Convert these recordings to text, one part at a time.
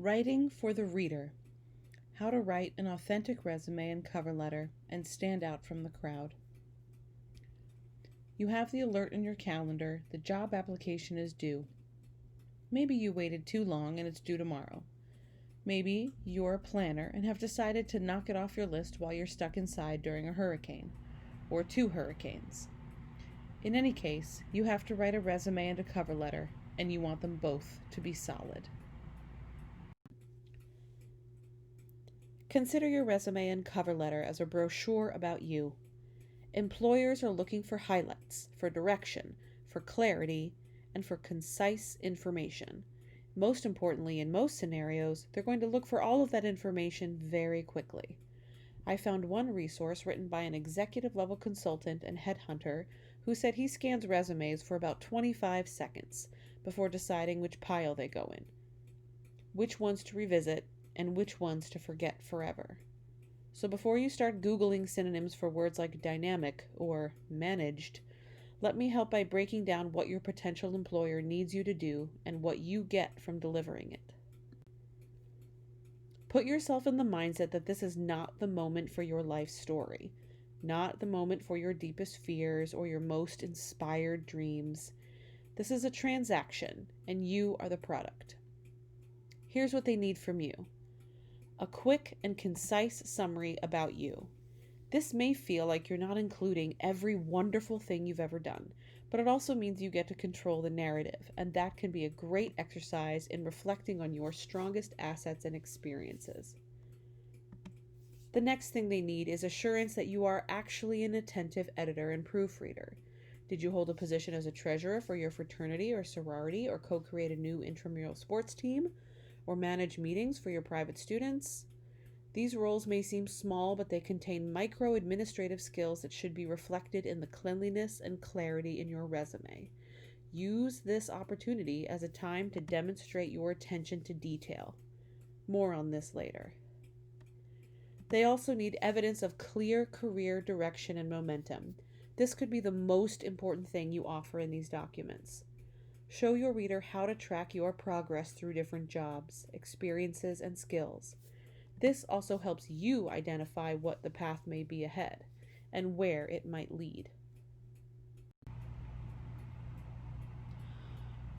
Writing for the reader. How to write an authentic resume and cover letter and stand out from the crowd. You have the alert in your calendar, the job application is due. Maybe you waited too long and it's due tomorrow. Maybe you're a planner and have decided to knock it off your list while you're stuck inside during a hurricane, or 2 hurricanes. In any case, you have to write a resume and a cover letter, and you want them both to be solid. Consider your resume and cover letter as a brochure about you. Employers are looking for highlights, for direction, for clarity, and for concise information. Most importantly, in most scenarios, they're going to look for all of that information very quickly. I found one resource written by an executive-level consultant and headhunter who said he scans resumes for about 25 seconds before deciding which pile they go in, which ones to revisit, and which ones to forget forever. So before you start Googling synonyms for words like dynamic or managed, let me help by breaking down what your potential employer needs you to do and what you get from delivering it. Put yourself in the mindset that this is not the moment for your life story, not the moment for your deepest fears or your most inspired dreams. This is a transaction, and you are the product. Here's what they need from you. A quick and concise summary about you. This may feel like you're not including every wonderful thing you've ever done, but it also means you get to control the narrative, and that can be a great exercise in reflecting on your strongest assets and experiences. The next thing they need is assurance that you are actually an attentive editor and proofreader. Did you hold a position as a treasurer for your fraternity or sorority, or co-create a new intramural sports team, or manage meetings for your private students? These roles may seem small, but they contain micro-administrative skills that should be reflected in the cleanliness and clarity in your resume. Use this opportunity as a time to demonstrate your attention to detail. More on this later. They also need evidence of clear career direction and momentum. This could be the most important thing you offer in these documents. Show your reader how to track your progress through different jobs, experiences, and skills. This also helps you identify what the path may be ahead and where it might lead.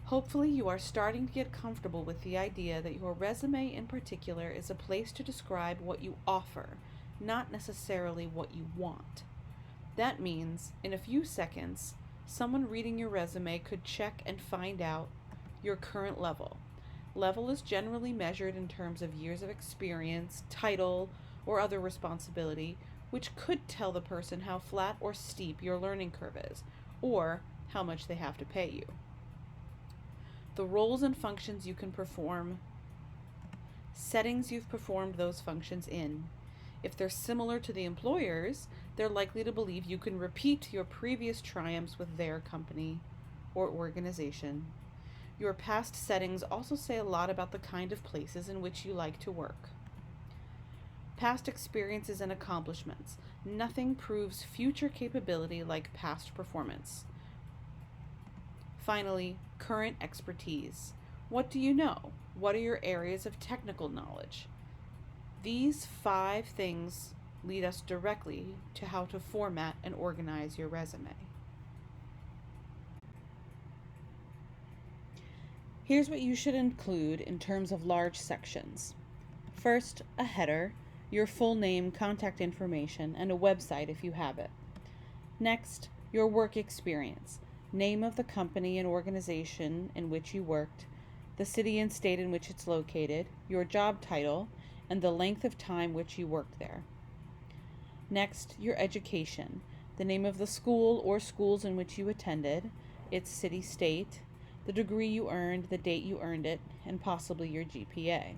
Hopefully, you are starting to get comfortable with the idea that your resume in particular is a place to describe what you offer, not necessarily what you want. That means, in a few seconds, someone reading your resume could check and find out your current level. Level is generally measured in terms of years of experience, title, or other responsibility, which could tell the person how flat or steep your learning curve is, or how much they have to pay you. The roles and functions you can perform, settings you've performed those functions in. If they're similar to the employer's, they're likely to believe you can repeat your previous triumphs with their company or organization. Your past settings also say a lot about the kind of places in which you like to work. Past experiences and accomplishments. Nothing proves future capability like past performance. Finally, current expertise. What do you know? What are your areas of technical knowledge? These 5 things lead us directly to how to format and organize your resume. Here's what you should include in terms of large sections. First, a header, your full name, contact information, and a website if you have it. Next, your work experience, name of the company and organization in which you worked, the city and state in which it's located, your job title, and the length of time which you worked there. Next, your education, the name of the school or schools in which you attended, its city, state, the degree you earned, the date you earned it, and possibly your GPA.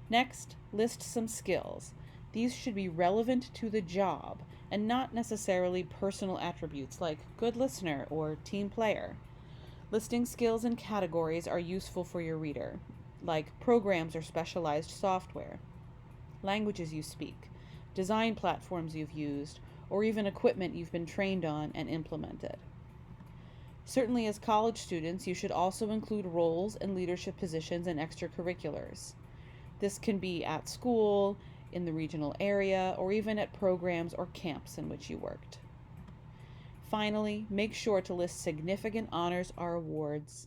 Next, list some skills. These should be relevant to the job and not necessarily personal attributes like good listener or team player. Listing skills and categories are useful for your reader, like programs or specialized software, languages you speak, design platforms you've used, or even equipment you've been trained on and implemented. Certainly, as college students, you should also include roles and leadership positions and extracurriculars. This can be at school, in the regional area, or even at programs or camps in which you worked. Finally, make sure to list significant honors or awards,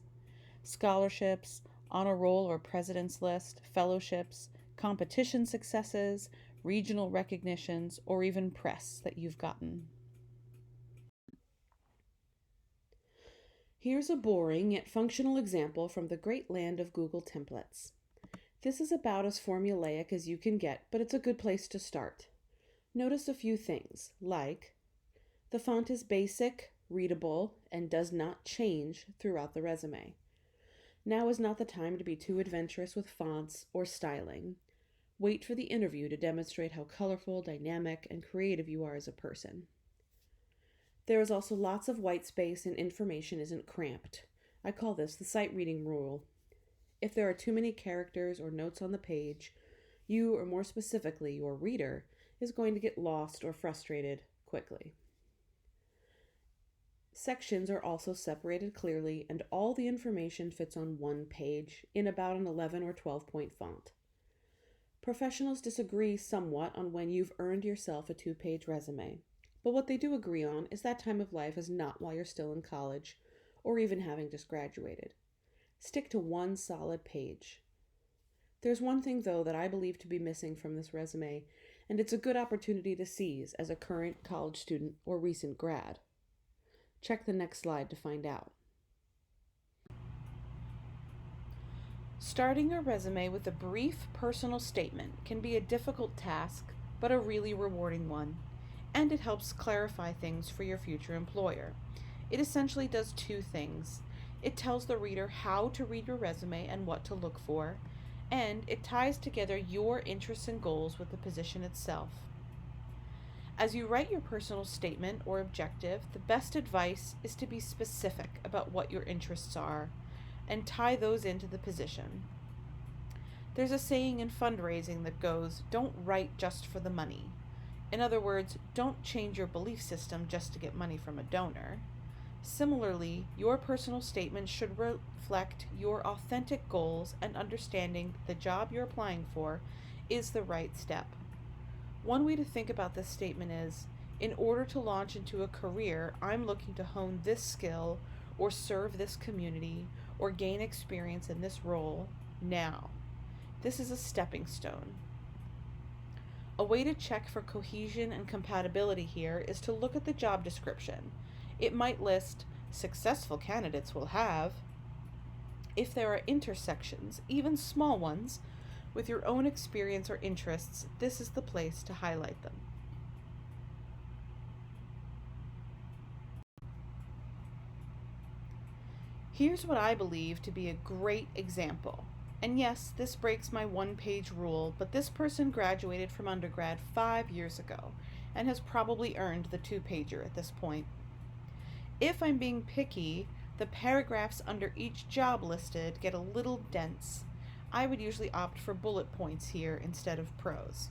scholarships, honor roll or president's list, fellowships, competition successes, regional recognitions, or even press that you've gotten. Here's a boring yet functional example from the great land of Google templates. This is about as formulaic as you can get, but it's a good place to start. Notice a few things, like the font is basic, readable, and does not change throughout the resume. Now is not the time to be too adventurous with fonts or styling. Wait for the interview to demonstrate how colorful, dynamic, and creative you are as a person. There is also lots of white space and information isn't cramped. I call this the sight reading rule. If there are too many characters or notes on the page, you, or more specifically your reader, is going to get lost or frustrated quickly. Sections are also separated clearly, and all the information fits on one page in about an 11 or 12-point font. Professionals disagree somewhat on when you've earned yourself a 2-page resume, but what they do agree on is that time of life is not while you're still in college or even having just graduated. Stick to one solid page. There's one thing, though, that I believe to be missing from this resume, and it's a good opportunity to seize as a current college student or recent grad. Check the next slide to find out. Starting a resume with a brief personal statement can be a difficult task, but a really rewarding one, and it helps clarify things for your future employer. It essentially does two things. It tells the reader how to read your resume and what to look for, and it ties together your interests and goals with the position itself. As you write your personal statement or objective, the best advice is to be specific about what your interests are and tie those into the position. There's a saying in fundraising that goes, "Don't write just for the money." In other words, don't change your belief system just to get money from a donor. Similarly, your personal statement should reflect your authentic goals and understanding the job you're applying for is the right step. One way to think about this statement is, in order to launch into a career, I'm looking to hone this skill or serve this community or gain experience in this role now. This is a stepping stone. A way to check for cohesion and compatibility here is to look at the job description. It might list successful candidates will have. If there are intersections, even small ones, with your own experience or interests, this is the place to highlight them. Here's what I believe to be a great example. And yes, this breaks my one-page rule, but this person graduated from undergrad 5 years ago and has probably earned the 2-pager at this point. If I'm being picky, the paragraphs under each job listed get a little dense. I would usually opt for bullet points here instead of prose.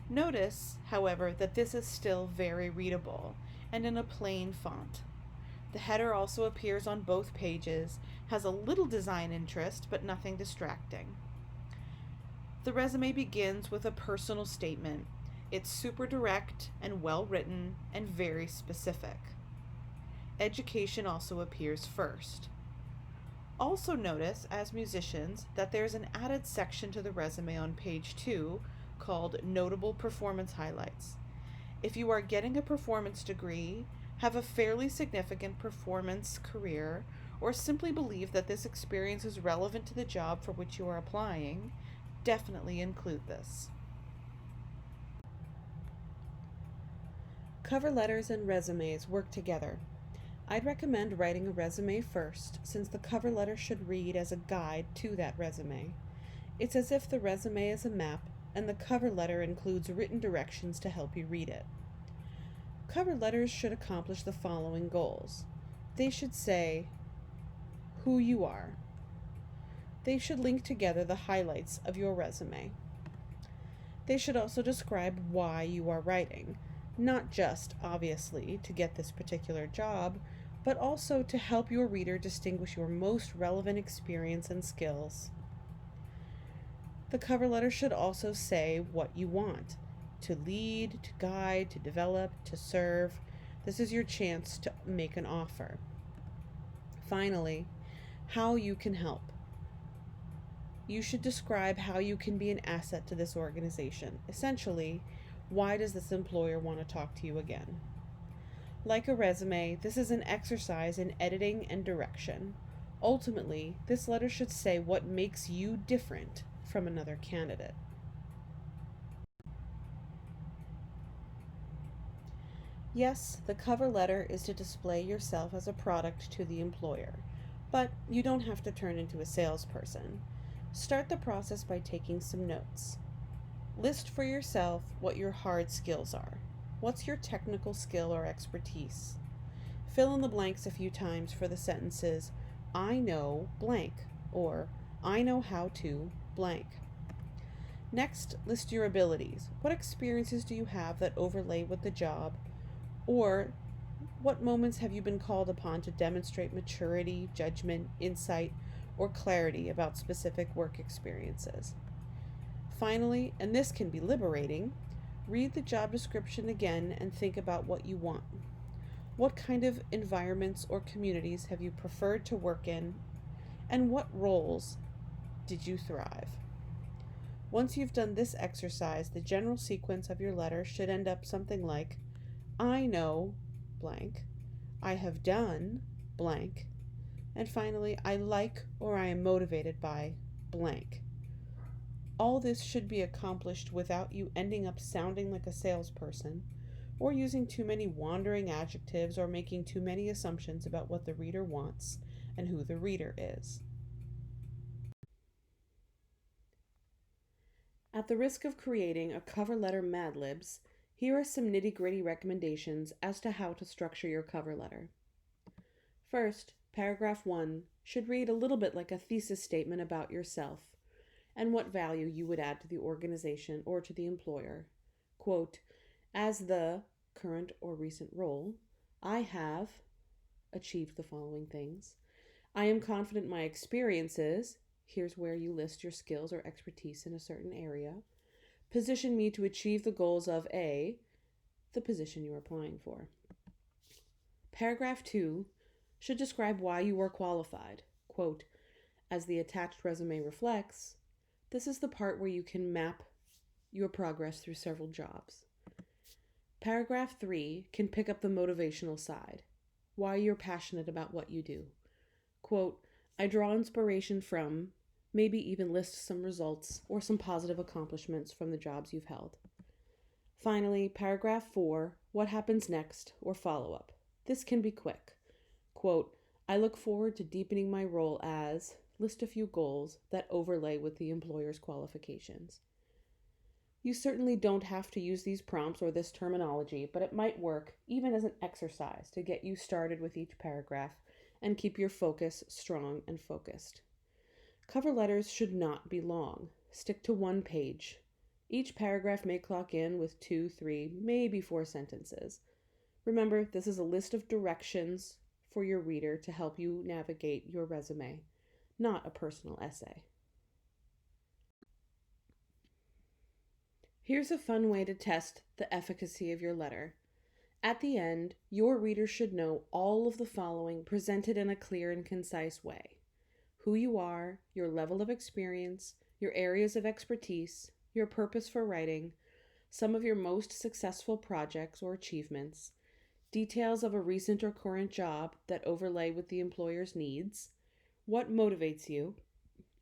Notice, however, that this is still very readable and in a plain font. The header also appears on both pages, has a little design interest, but nothing distracting. The resume begins with a personal statement. It's super direct and well written and very specific. Education also appears first. Also notice, as musicians, that there's an added section to the resume on page 2 called Notable Performance Highlights. If you are getting a performance degree, have a fairly significant performance career, or simply believe that this experience is relevant to the job for which you are applying, definitely include this. Cover letters and resumes work together. I'd recommend writing a resume first, since the cover letter should read as a guide to that resume. It's as if the resume is a map, and the cover letter includes written directions to help you read it. Cover letters should accomplish the following goals. They should say who you are. They should link together the highlights of your resume. They should also describe why you are writing, not just, obviously, to get this particular job, but also to help your reader distinguish your most relevant experience and skills. The cover letter should also say what you want to lead, to guide, to develop, to serve. This is your chance to make an offer. Finally, how you can help. You should describe how you can be an asset to this organization. Essentially, why does this employer want to talk to you again? Like a resume, this is an exercise in editing and direction. Ultimately, this letter should say what makes you different from another candidate. Yes, the cover letter is to display yourself as a product to the employer, but you don't have to turn into a salesperson. Start the process by taking some notes. List for yourself what your hard skills are. What's your technical skill or expertise? Fill in the blanks a few times for the sentences, I know blank, or I know how to blank. Next, list your abilities. What experiences do you have that overlay with the job? Or what moments have you been called upon to demonstrate maturity, judgment, insight, or clarity about specific work experiences? Finally, and this can be liberating, read the job description again and think about what you want. What kind of environments or communities have you preferred to work in? And what roles did you thrive? Once you've done this exercise, the general sequence of your letter should end up something like I know blank, I have done blank, and finally, I like or I am motivated by blank. All this should be accomplished without you ending up sounding like a salesperson, or using too many wandering adjectives, or making too many assumptions about what the reader wants and who the reader is. At the risk of creating a cover letter Mad Libs, here are some nitty gritty recommendations as to how to structure your cover letter. First, paragraph 1 should read a little bit like a thesis statement about yourself and what value you would add to the organization or to the employer. Quote, as the current or recent role, I have achieved the following things. I am confident my experiences, here's where you list your skills or expertise in a certain area, position me to achieve the goals of A, the position you're applying for. Paragraph 2 should describe why you are qualified. Quote, as the attached resume reflects, this is the part where you can map your progress through several jobs. Paragraph 3 can pick up the motivational side, why you're passionate about what you do. Quote, I draw inspiration from, maybe even list some results or some positive accomplishments from the jobs you've held. Finally, paragraph 4, what happens next or follow up. This can be quick. Quote, I look forward to deepening my role as, list a few goals that overlay with the employer's qualifications. You certainly don't have to use these prompts or this terminology, but it might work even as an exercise to get you started with each paragraph and keep your focus strong and focused. Cover letters should not be long. Stick to 1 page. Each paragraph may clock in with 2, 3, maybe 4 sentences. Remember, this is a list of directions for your reader to help you navigate your resume, not a personal essay. Here's a fun way to test the efficacy of your letter. At the end, your reader should know all of the following presented in a clear and concise way: who you are, your level of experience, your areas of expertise, your purpose for writing, some of your most successful projects or achievements, details of a recent or current job that overlay with the employer's needs, what motivates you,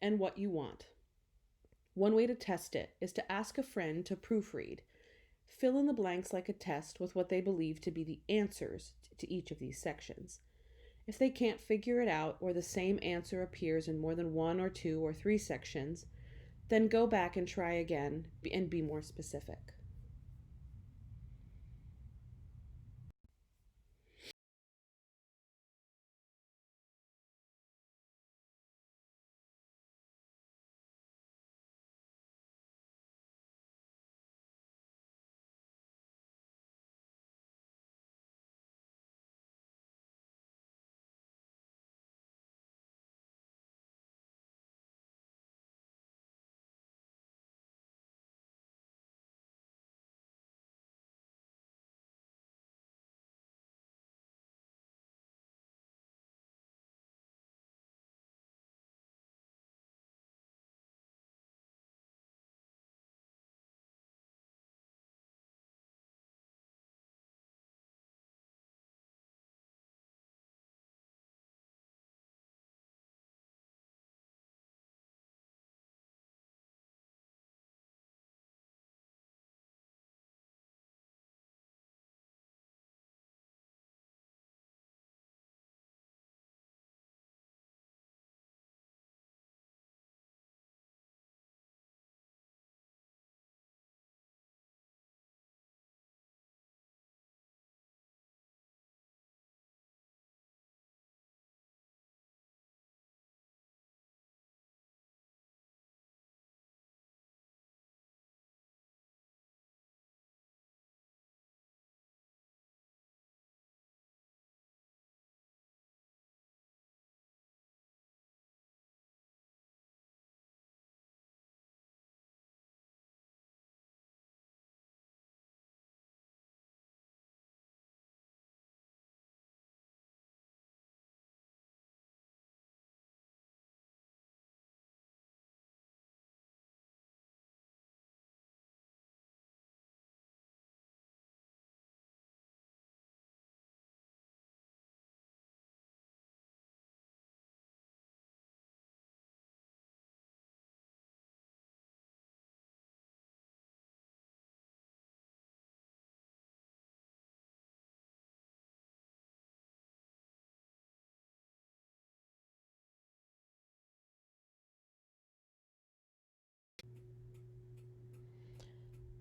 and what you want. One way to test it is to ask a friend to proofread. Fill in the blanks like a test with what they believe to be the answers to each of these sections. If they can't figure it out, or the same answer appears in more than 1 or 2 or 3 sections, then go back and try again and be more specific.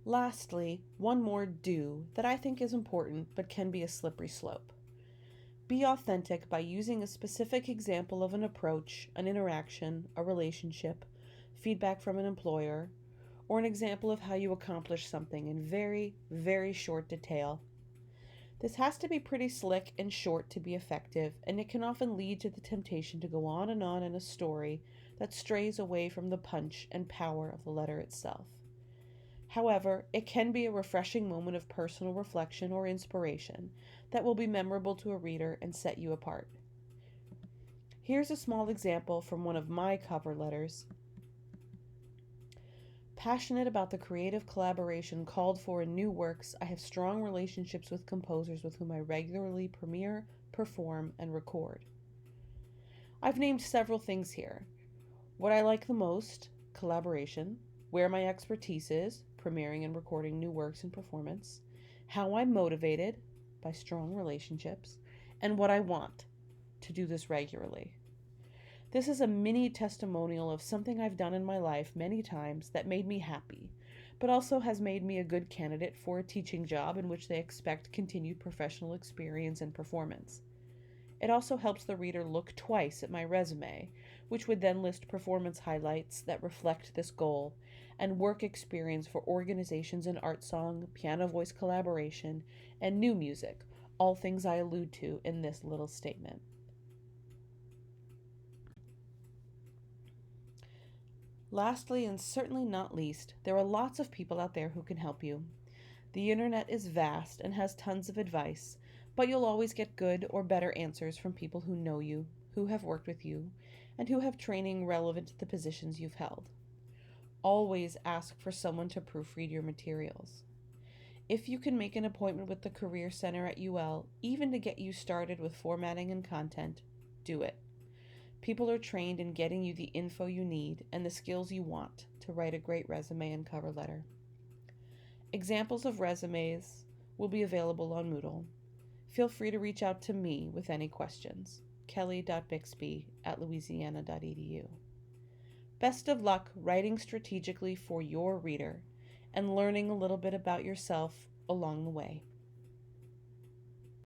Lastly, one more do that I think is important but can be a slippery slope. Be authentic by using a specific example of an approach, an interaction, a relationship, feedback from an employer, or an example of how you accomplish something in very, very short detail. This has to be pretty slick and short to be effective, and it can often lead to the temptation to go on in a story that strays away from the punch and power of the letter itself. However, it can be a refreshing moment of personal reflection or inspiration that will be memorable to a reader and set you apart. Here's a small example from one of my cover letters. Passionate about the creative collaboration called for in new works, I have strong relationships with composers with whom I regularly premiere, perform, and record. I've named several things here. What I like the most, collaboration. Where my expertise is, premiering and recording new works and performance. How I'm motivated, by strong relationships. And what I want, to do this regularly. This is a mini testimonial of something I've done in my life many times that made me happy, but also has made me a good candidate for a teaching job in which they expect continued professional experience and performance. It also helps the reader look twice at my resume, which would then list performance highlights that reflect this goal, and work experience for organizations in art song, piano voice collaboration, and new music, all things I allude to in this little statement. Lastly, and certainly not least, there are lots of people out there who can help you. The internet is vast and has tons of advice, but you'll always get good or better answers from people who know you, who have worked with you, and who have training relevant to the positions you've held. Always ask for someone to proofread your materials. If you can make an appointment with the Career Center at UL, even to get you started with formatting and content, do it. People are trained in getting you the info you need and the skills you want to write a great resume and cover letter. Examples of resumes will be available on Moodle. Feel free to reach out to me with any questions. kelly.bixby@louisiana.edu. Best of luck writing strategically for your reader and learning a little bit about yourself along the way.